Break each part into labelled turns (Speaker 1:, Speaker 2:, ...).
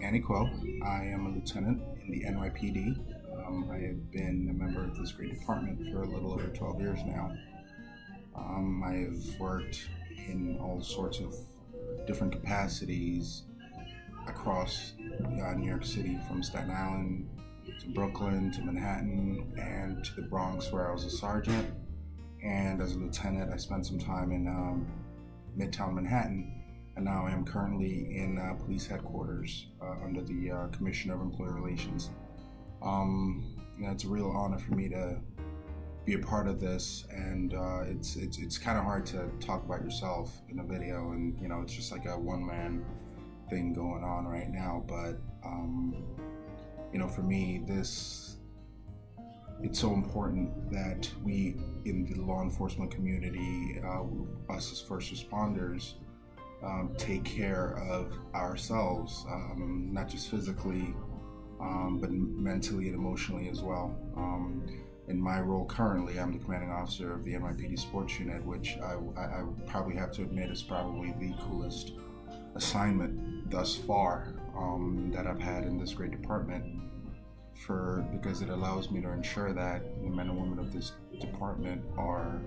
Speaker 1: Manny Kwo. I am a lieutenant in the NYPD. I have been a member of this great department for a little over 12 years now. I have worked in all sorts of different capacities across New York City, from Staten Island to Brooklyn to Manhattan and to the Bronx, where I was a sergeant. And as a lieutenant, I spent some time in Midtown Manhattan. And now I am currently in police headquarters under the Commissioner of Employee Relations. It's a real honor for me to be a part of this, and it's kind of hard to talk about yourself in a video, and it's just like a one-man thing going on right now. But for me, it's so important that we in the law enforcement community, us as first responders, take care of ourselves, not just physically, but mentally and emotionally as well. In my role currently, I'm the commanding officer of the NYPD Sports Unit, which I probably have to admit is probably the coolest assignment thus far that I've had in this great department, because it allows me to ensure that the men and women of this department are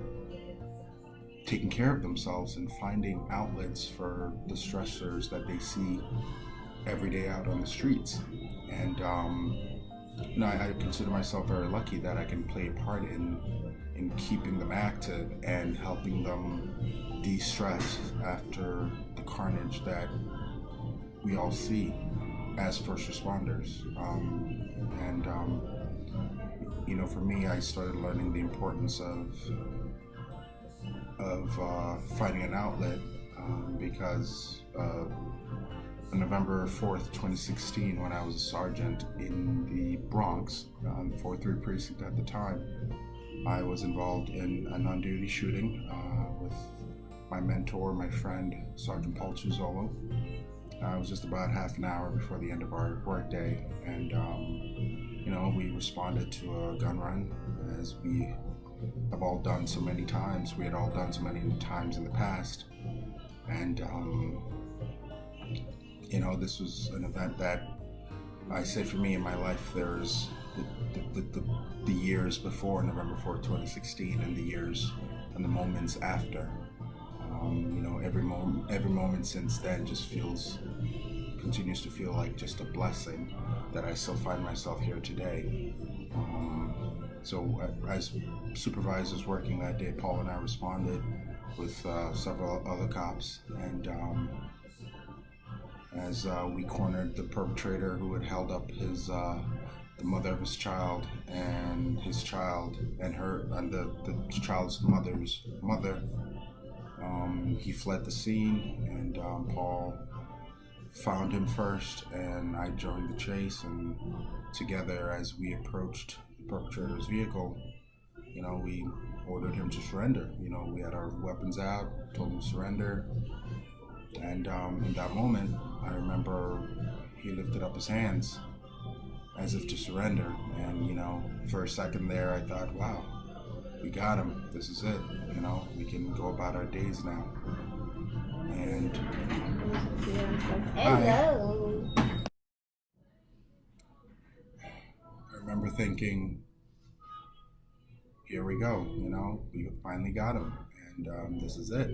Speaker 1: taking care of themselves and finding outlets for the stressors that they see every day out on the streets. And I consider myself very lucky that I can play a part in keeping them active and helping them de-stress after the carnage that we all see as first responders. For me, I started learning the importance of finding an outlet because on November 4th, 2016, when I was a sergeant in the Bronx, the 4-3 precinct at the time, I was involved in an on-duty shooting with my mentor, my friend, Sergeant Paul Chuzzolo. It was just about half an hour before the end of our work day, and we responded to a gun run, as we have all done so many times. We had all done so many times in the past, and this was an event that I say for me in my life. There's the years before November 4th, 2016, and the years and the moments after. Every moment since then continues to feel like just a blessing that I still find myself here today. So as supervisors working that day, Paul and I responded with several other cops, and as we cornered the perpetrator who had held up the mother of his child and his child and the child's mother's mother. He fled the scene, and Paul found him first, and I joined the chase, and together, as we approached the perpetrator's vehicle, we ordered him to surrender. We had our weapons out, told him to surrender, and in that moment, I remember he lifted up his hands as if to surrender, and for a second there, I thought, wow, we got him. This is it. We can go about our days now. And
Speaker 2: hello.
Speaker 1: I remember thinking, here we go. We finally got him, and this is it.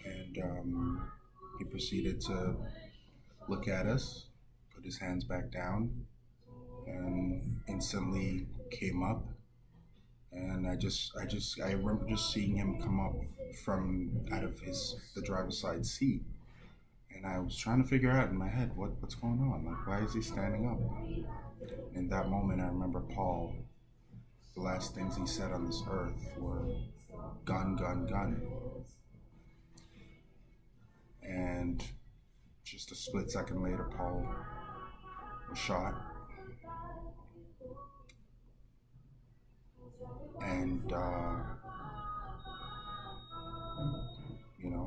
Speaker 1: And he proceeded to look at us, put his hands back down, and instantly came up. And I remember just seeing him come up from out of the driver's side seat, and I was trying to figure out in my head what's going on. Like, why is he standing up? In that moment, I remember Paul. The last things he said on this earth were "gun, gun, gun," and just a split second later, Paul was shot. And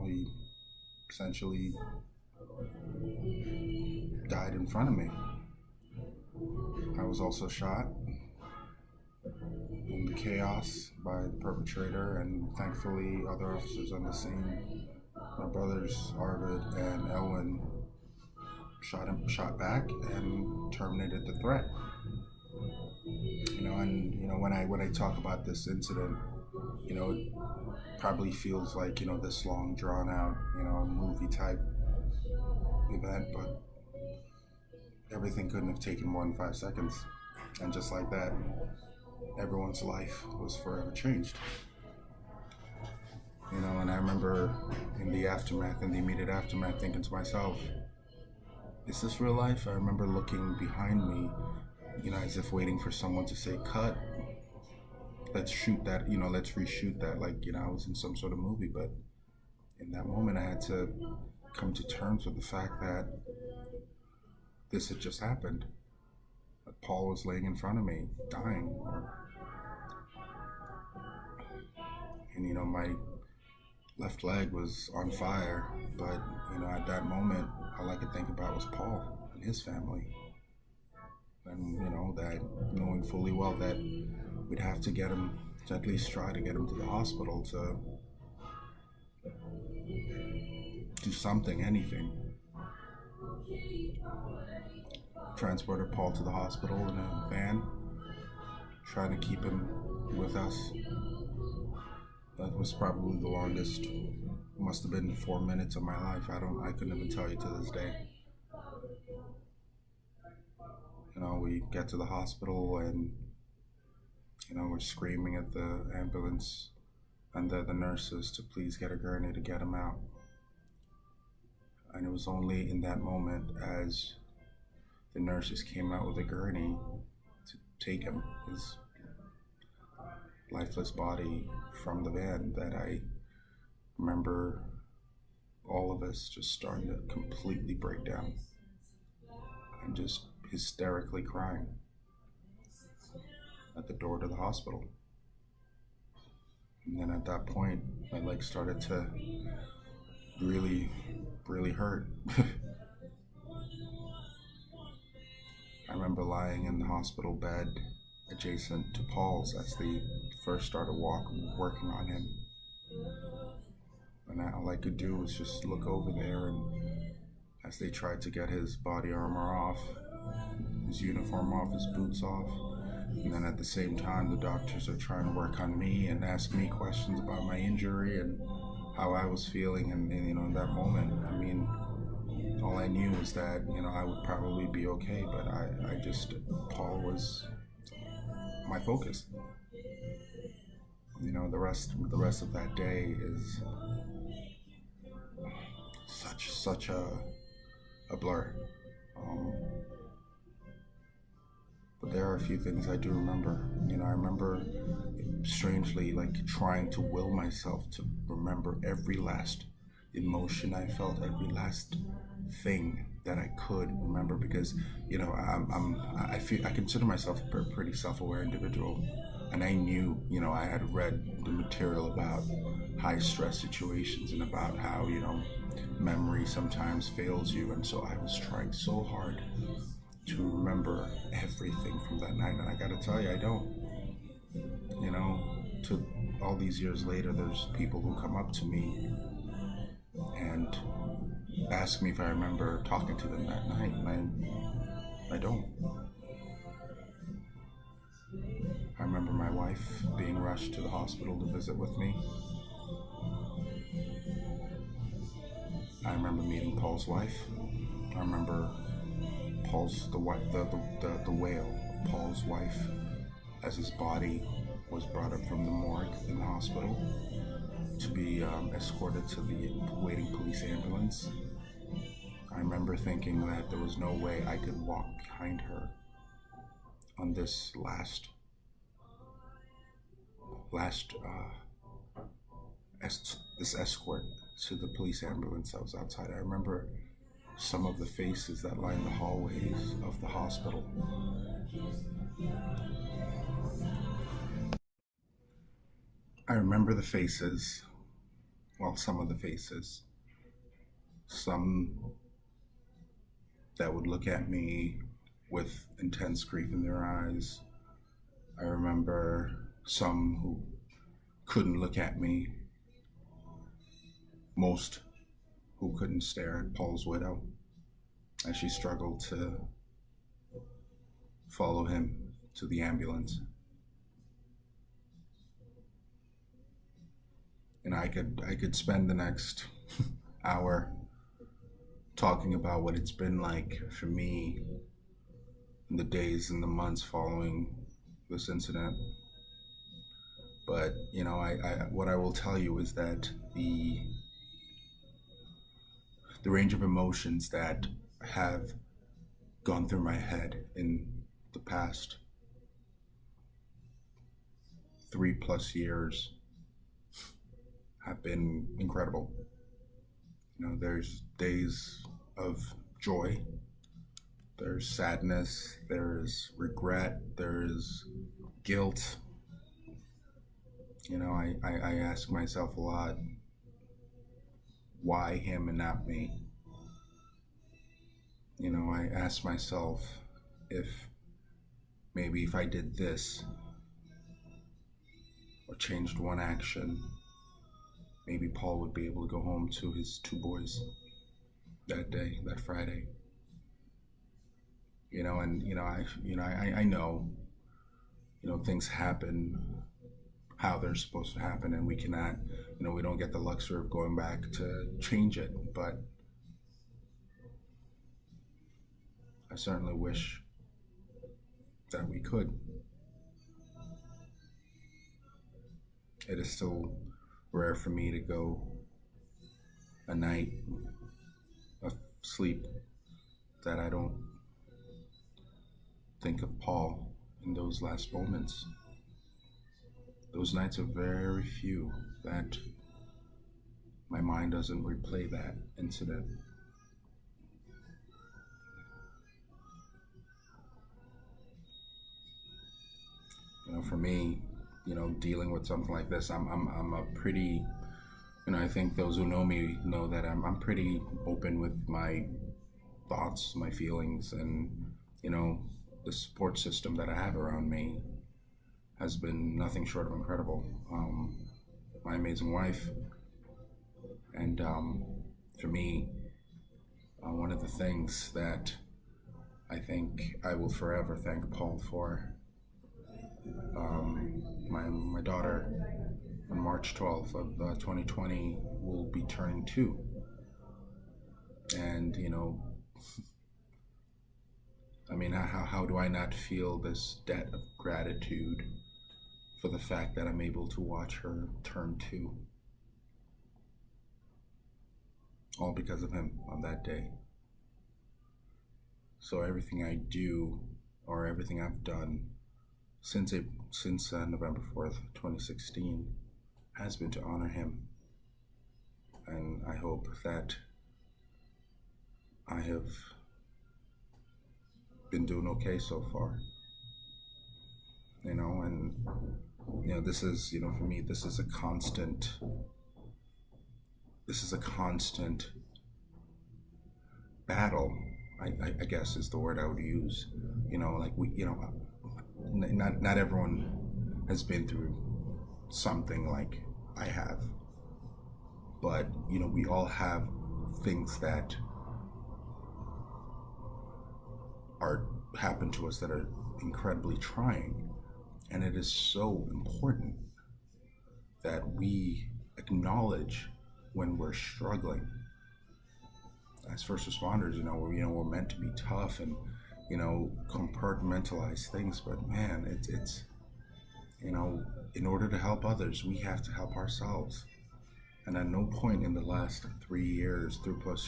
Speaker 1: he essentially died in front of me. I was also shot in the chaos by the perpetrator, and thankfully other officers on the scene, my brothers Arvid and Elwin, shot back, and terminated the threat. When I talk about this incident, it probably feels like this long drawn out movie type event, but everything couldn't have taken more than 5 seconds, and just like that, everyone's life was forever changed. And I remember in the immediate aftermath, thinking to myself, is this real life? I remember looking behind me, as if waiting for someone to say, cut, let's shoot that, let's reshoot that, like, I was in some sort of movie. But in that moment, I had to come to terms with the fact that this had just happened. That Paul was laying in front of me, dying. And, my left leg was on fire, but, at that moment, all I could think about was Paul and his family. And, that knowing fully well that we'd have to get him, to at least try to get him to the hospital to do something, anything. Transported Paul to the hospital in a van, trying to keep him with us. That was probably the longest, must have been 4 minutes of my life. I couldn't even tell you to this day. We get to the hospital and, we're screaming at the ambulance and the nurses to please get a gurney to get him out. And it was only in that moment, as the nurses came out with a gurney to take him, his lifeless body, from the van, that I remember all of us just starting to completely break down and just hysterically crying at the door to the hospital. And then at that point, my legs started to really, really hurt. I remember lying in the hospital bed adjacent to Paul's as they first started working on him. And all I could do was just look over there, and as they tried to get his body armor off, his uniform off, his boots off, and then at the same time the doctors are trying to work on me and ask me questions about my injury and how I was feeling, and in that moment, all I knew was that I would probably be okay, but Paul was my focus. The rest of that day is such a blur. But there are a few things I do remember. I remember strangely trying to will myself to remember every last emotion I felt, every last thing that I could remember, because I consider myself a pretty self-aware individual, and I knew I had read the material about high stress situations and about how memory sometimes fails you, and so I was trying so hard to remember everything from that night, and I gotta tell you, I don't. To all these years later, there's people who come up to me and ask me if I remember talking to them that night, and I don't. I remember my wife being rushed to the hospital to visit with me. I remember meeting Paul's wife. I remember the wail of Paul's wife as his body was brought up from the morgue in the hospital to be escorted to the waiting police ambulance. I remember thinking that there was no way I could walk behind her on this last escort to the police ambulance that was outside. I remember some of the faces that lined the hallways of the hospital. I remember the faces, some of the faces. Some that would look at me with intense grief in their eyes. I remember some who couldn't look at me. Most who couldn't stare at Paul's widow. as she struggled to follow him to the ambulance. And I could spend the next hour talking about what it's been like for me in the days and the months following this incident. But I what I will tell you is that the range of emotions that have gone through my head in the past 3+ years have been incredible. There's days of joy, there's sadness, there's regret, there's guilt. I ask myself a lot, why him and not me? I ask myself if maybe if I did this or changed one action, maybe Paul would be able to go home to his two boys that day, that Friday. I know, things happen how they're supposed to happen, and we cannot, we don't get the luxury of going back to change it. But I certainly wish that we could. It is still rare for me to go a night of sleep that I don't think of Paul in those last moments. Those nights are very few that my mind doesn't replay that incident. For me, dealing with something like this, I'm a pretty, I think those who know me know that I'm pretty open with my thoughts, my feelings, and the support system that I have around me has been nothing short of incredible. My amazing wife, and for me, one of the things that I think I will forever thank Paul for. My daughter on March 12th of 2020 will be turning 2, and I mean, how do I not feel this debt of gratitude for the fact that I'm able to watch her turn 2, all because of him on that day. So everything I do, or everything I've done since November 4th, 2016, has been to honor him. And I hope that I have been doing okay so far. And this is, for me, this is a constant battle, I guess is the word I would use. Like not everyone has been through something like I have, but we all have things that are happen to us that are incredibly trying, and it is so important that we acknowledge when we're struggling. As first responders, we're meant to be tough and compartmentalize things, but man, it's in order to help others, we have to help ourselves. And at no point in the last 3+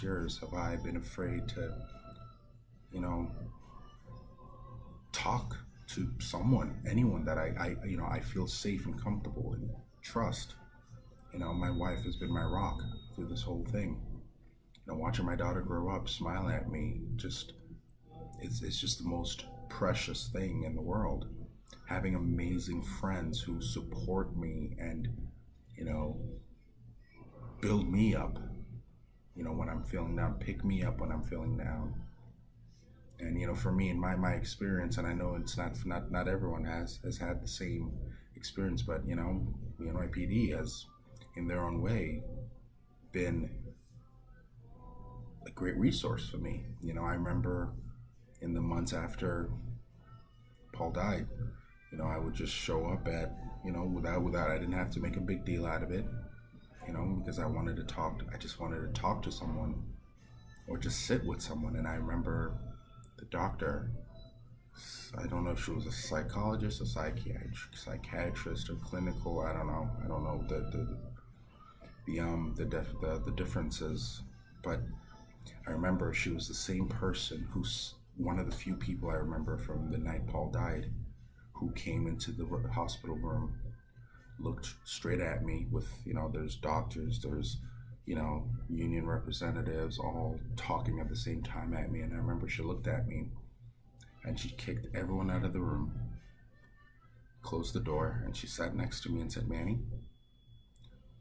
Speaker 1: years, have I been afraid to, talk to anyone that I feel safe and comfortable and trust. My wife has been my rock through this whole thing. Watching my daughter grow up, smiling at me, it's just the most precious thing in the world. Having amazing friends who support me and, build me up, when I'm feeling down, pick me up when I'm feeling down. And, for me, in my experience, and I know it's not everyone has had the same experience, but, NYPD has, in their own way, been a great resource for me. I remember in the months after Paul died, I would just show up at, without, I didn't have to make a big deal out of it, because I just wanted to talk to someone or just sit with someone. And I remember the doctor, I don't know if she was a psychologist, a psychiatrist or clinical, I don't know the differences, but I remember she was the same person who's one of the few people I remember from the night Paul died, who came into the hospital room, looked straight at me with, there's doctors, there's, union representatives all talking at the same time at me. And I remember she looked at me and she kicked everyone out of the room, closed the door, and she sat next to me and said, "Manny,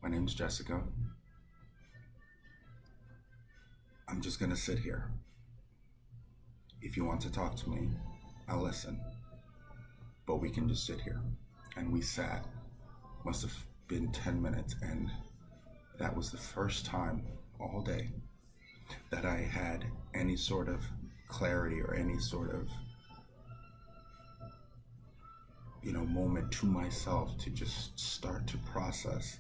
Speaker 1: my name's Jessica. I'm just gonna sit here. If you want to talk to me, I'll listen. But we can just sit here." And we sat, must have been 10 minutes, and that was the first time all day that I had any sort of clarity or any sort of, moment to myself to just start to process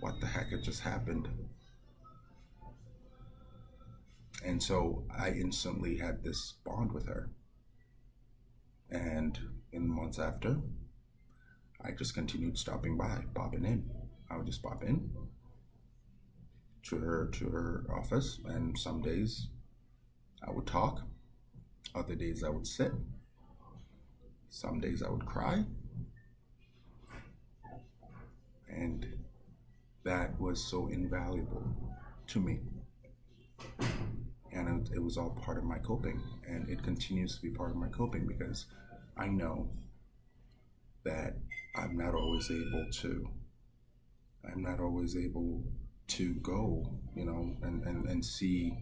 Speaker 1: what the heck had just happened. And so I instantly had this bond with her. And in the months after, I just continued popping in. I would just pop in to her office, and some days I would talk, other days I would sit, some days I would cry. And that was so invaluable to me. And it was all part of my coping, and it continues to be part of my coping, because I know that I'm not always able to go, and see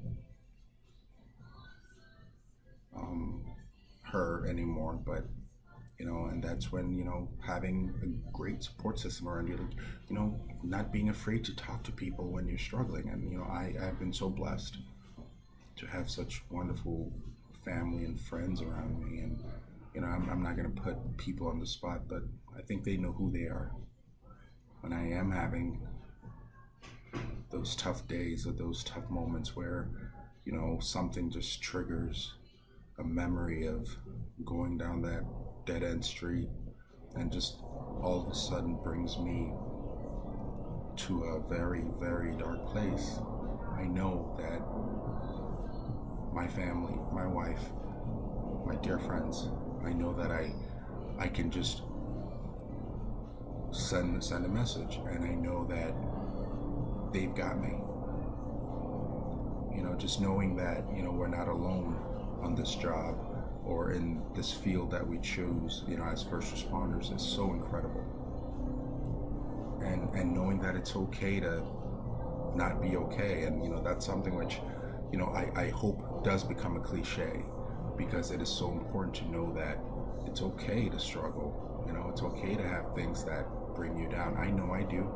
Speaker 1: her anymore. But and that's when, having a great support system around you, not being afraid to talk to people when you're struggling. And I've been so blessed to have such wonderful family and friends around me. And I'm not going to put people on the spot, but I think they know who they are. When I am having those tough days or those tough moments where something just triggers a memory of going down that dead end street and just all of a sudden brings me to a very, very dark place, I know that my family, my wife, my dear friends, I know that I can just send a message, and I know that they've got me. Just knowing that we're not alone on this job or in this field that we choose, as first responders, is so incredible. And knowing that it's okay to not be okay, and that's something which I hope does become a cliche, because it is so important to know that it's okay to struggle. It's okay to have things that bring you down. I know I do.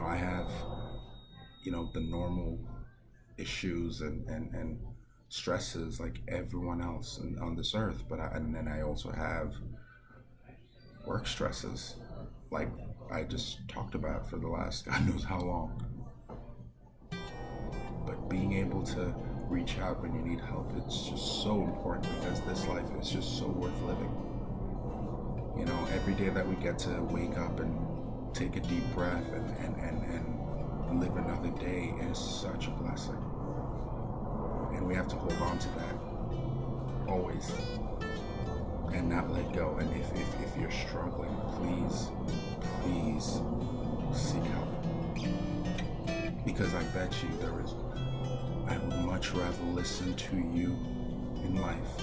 Speaker 1: I have the normal issues and stresses like everyone else on this earth, but and then I also have work stresses like I just talked about for the last God knows how long. But being able to reach out when you need help, it's just so important, because this life is just so worth living. Every day that we get to wake up and take a deep breath and live another day is such a blessing. And we have to hold on to that always and not let go. And if you're struggling, please seek help. Because I bet you I would much rather listen to you in life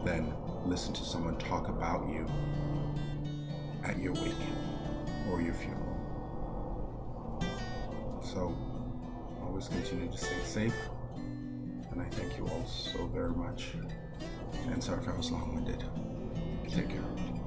Speaker 1: than listen to someone talk about you at your wake or your funeral. So always continue to stay safe, and I thank you all so very much. And sorry if I was long-winded. Take care.